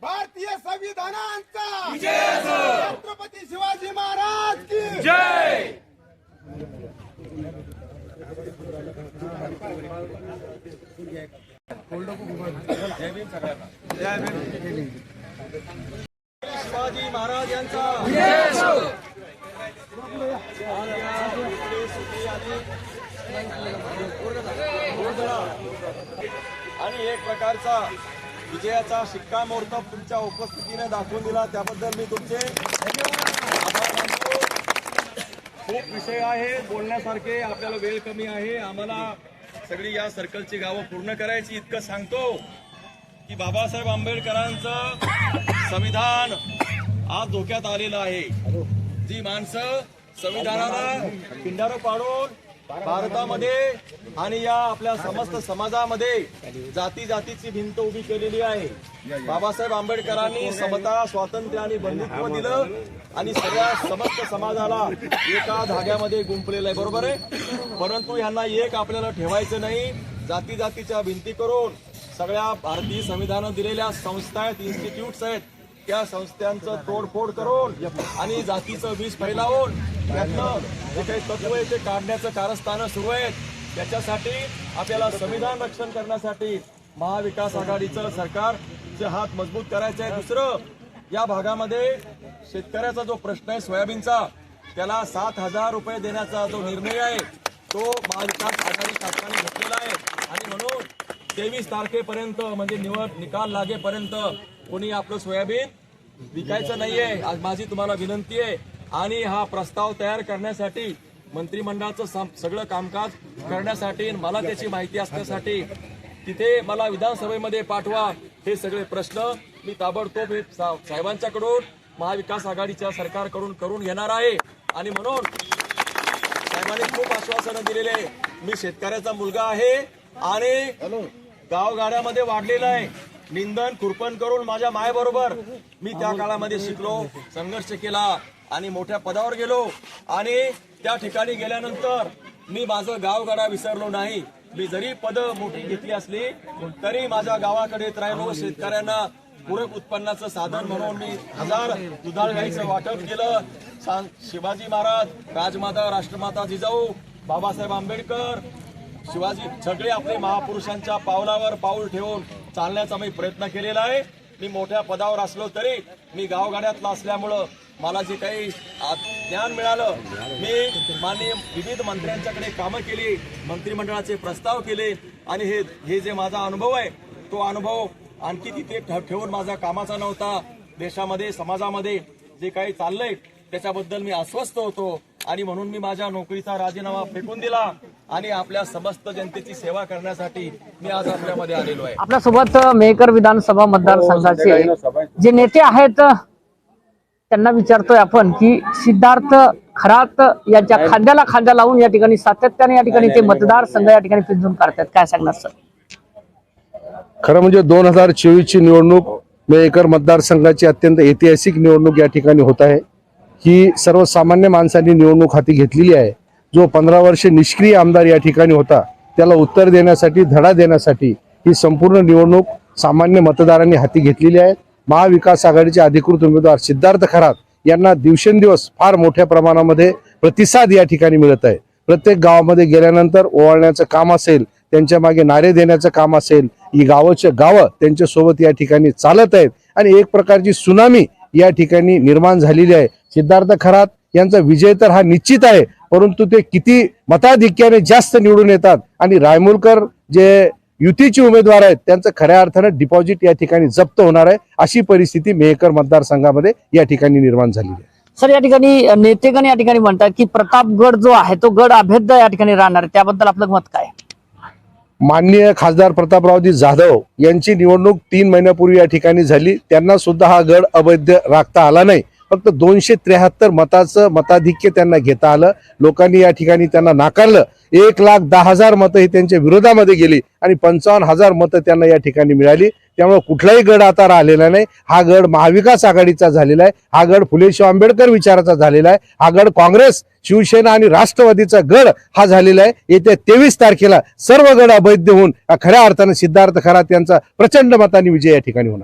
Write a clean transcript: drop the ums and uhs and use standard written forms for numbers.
भारतीय संविधानाचा छत्रपती शिवाजी महाराज की जय। शिवाजी महाराज यांचा आणि एक प्रकारचा विजयाचा शिक्कामोर्तब तुमच्या उपस्थितीने दाखवून दिला, त्याबद्दल मी तुमचे आभार मानतो। खूप विषय आहे बोलण्यासारखे, आपल्याला वेळ कमी आहे, आम्हाला सगळी या सर्कलची गावं पूर्ण करायची। इतकं सांगतो की बाबासाहेब आंबेडकरांचं संविधान आज धोक्यात आलेलं आहे। जी माणसं संविधानाला पिंडारं पाडून भारतामध्ये आणि या आपल्या समस्त समाजामध्ये जाती जातीची भिंत उभी केलेली आहे। बाबासाहेब आंबेडकरांनी समता, स्वातंत्र्य आणि बंधुत्व दिलं आणि सगळ्या समस्त समाजाला एका धाग्यामध्ये गुंफलेलं आहे, बरोबर आहे। परंतु यांना एक आपल्याला ठेवायचं नाही। जाती जातीच्या भिंती करून सगळ्या भारतीय संविधान दिलेल्या संस्था आहेत, इन्स्टिट्यूट्स आहेत, त्या संस्थांचं तोडफोड करून आणि जातीचं बीज फैलावून त्यातलं जे काही तत्व आहे ते काढण्याचं कारस्थानं सुरू आहेत। त्याच्यासाठी आपल्याला संविधान रक्षण करण्यासाठी महाविकास आघाडीचं सरकारचे हात मजबूत करायचे आहे। दुसरं, या भागामध्ये शेतकऱ्याचा जो प्रश्न आहे सोयाबीनचा, त्याला 7,000 रुपये देण्याचा जो निर्णय आहे तो महाविकास आघाडी शासनाने घेतलेला आहे आणि म्हणून 23 तारखेपर्यंत म्हणजे निकाल लागेपर्यंत कोणी आपलं सोयाबीन विकायचं नाहीये। आज माझी तुम्हाला विनंती आहे आणि हा प्रस्ताव तयार करण्यासाठी मंत्रिमंडळाचं सगळं कामकाज करण्यासाठी मला त्याची माहिती असण्यासाठी तिथे मला विधानसभेमध्ये पाठवा। हे सगळे प्रश्न मी ताबडतोब साहेबांच्याकडून महाविकास आघाडीच्या सरकारकडून करून घेणार आहे आणि म्हणून साहेबांनी खूप आश्वासनं दिलेले। मी शेतकऱ्याचा मुलगा आहे आणि गावगाड्यामध्ये वाढलेला आहे। निंदन खुरपण करून माझ्या मायबरोबर मी त्या काळामध्ये शिकलो, संघर्ष केला आणि मोठ्या पदावर गेलो आणि त्या ठिकाणी गेल्यानंतर मी माझं गावगाडा विसरलो नाही। मी जरी पद मोठी घेतली असली तरी माझ्या गावाकडे येत राहिलो। शेतकऱ्यांना पूरक उत्पन्नाचं साधन म्हणून मी 1000 दुधाळ गाईचं वाटप केलं। शिवाजी महाराज, राजमाता, राष्ट्रमाता जिजाऊ, बाबासाहेब आंबेडकर, शिवाजी सगळे आपले महापुरुषांच्या पावलावर पाऊल ठेवून चालण्याचा मी प्रयत्न केलेला आहे। मी मोठ्या पदावर असलो तरी मी गावगाड्यातला असल्यामुळं मला जे काही ज्ञान मिळालं, मी माननीय विविध मंत्र्यांच्याकडे कामं केली, मंत्रिमंडळाचे प्रस्ताव केले आणि हे जे माझा अनुभव आहे तो अनुभव आणखी तिथे ठेवून माझा कामाचा नव्हता। देशामध्ये समाजामध्ये जे काही चाललंय त्याच्याबद्दल मी अस्वस्थ होतो आणि म्हणून मी माझ्या नोकरीचा राजीनामा फेकून दिला आणि आपल्या समस्त जनतेची सेवा करण्यासाठी मी आज आपल्यामध्ये आलेलो आहे। आपल्यासोबत मेहकर विधानसभा मतदारसंघाचे जे नेते आहेत त्यांना विचारतोय आपण की सिद्धार्थ खरात यांच्या खांद्याला खांदा लावून या ठिकाणी सातत्याने या ठिकाणी ते मतदारसंघ या ठिकाणी पिंजून काढतात, काय सांगणार सर? खरं म्हणजे 2024 ची निवडणूक मेहकर मतदारसंघाची अत्यंत ऐतिहासिक निवडणूक या ठिकाणी होत आहे। ही सर्वसामान्य माणसांनी निवडणूक हाती घेतलेली आहे। जो 15 वर्ष निष्क्रिय आमदार या ठिकाणी होता त्याला उत्तर देण्यासाठी, धडा देण्यासाठी ही संपूर्ण निवडणूक सामान्य मतदारांनी हाती घेतलेली आहे। महाविकास आघाडीचे अधिकृत उमेदवार सिद्धार्थ खरात यांना दिवसेंदिवस फार मोठ्या प्रमाणामध्ये प्रतिसाद या ठिकाणी मिळत आहे। प्रत्येक गावामध्ये गेल्यानंतर ओवाळण्याचं काम असेल, त्यांच्या मागे नारे देण्याचं काम असेल, ही गावं त्यांच्या सोबत या ठिकाणी चालत आहेत आणि एक प्रकारची सुनामी या ठिकाणी निर्माण झालेली आहे। सिद्धार्थ खरात यांचा विजय तर हा निश्चित आहे, परंतु ते किती मताधिक्याने जास्त निवडून येतात आणि रायमुलकर जे युतीचे उमेदवार आहेत त्यांचं खऱ्या अर्थानं डिपॉझिट या ठिकाणी जप्त होणार आहे, अशी परिस्थिती मेहकर मतदारसंघामध्ये या ठिकाणी निर्माण झालेली आहे। सर, या ठिकाणी नेतेगण या ठिकाणी म्हणतात की प्रतापगड जो आहे तो गड अभेद्य या ठिकाणी राहणार आहे, त्याबद्दल आपलं मत काय? माननीय खासदार प्रतापरावजी जाधव यांची निवडणूक 3 महिन्यापूर्वी या ठिकाणी झाली, त्यांना सुद्धा हा गड अवैध राखता आला नाही, फक्त 273 मताचं मताधिक्य त्यांना घेता आलं. लोकांनी या ठिकाणी त्यांना नाकारलं. 1,10,000 मतं ही त्यांच्या विरोधामध्ये गेली आणि 55,000 मतं त्यांना या ठिकाणी मिळाली. त्यामुळे कुठलाही गड आता राहिलेला नाही. हा गड महाविकास आघाडीचा झालेला आहे. हा गड फुले शाहू आंबेडकर विचाराचा झालेला आहे. हा गड काँग्रेस, शिवसेना आणि राष्ट्रवादीचा गड हा झालेला आहे. येत्या 23 तारखेला सर्व गड अवैध होऊन खऱ्या अर्थानं सिद्धार्थ खरात यांचा प्रचंड मतांनी विजय या ठिकाणी होणार.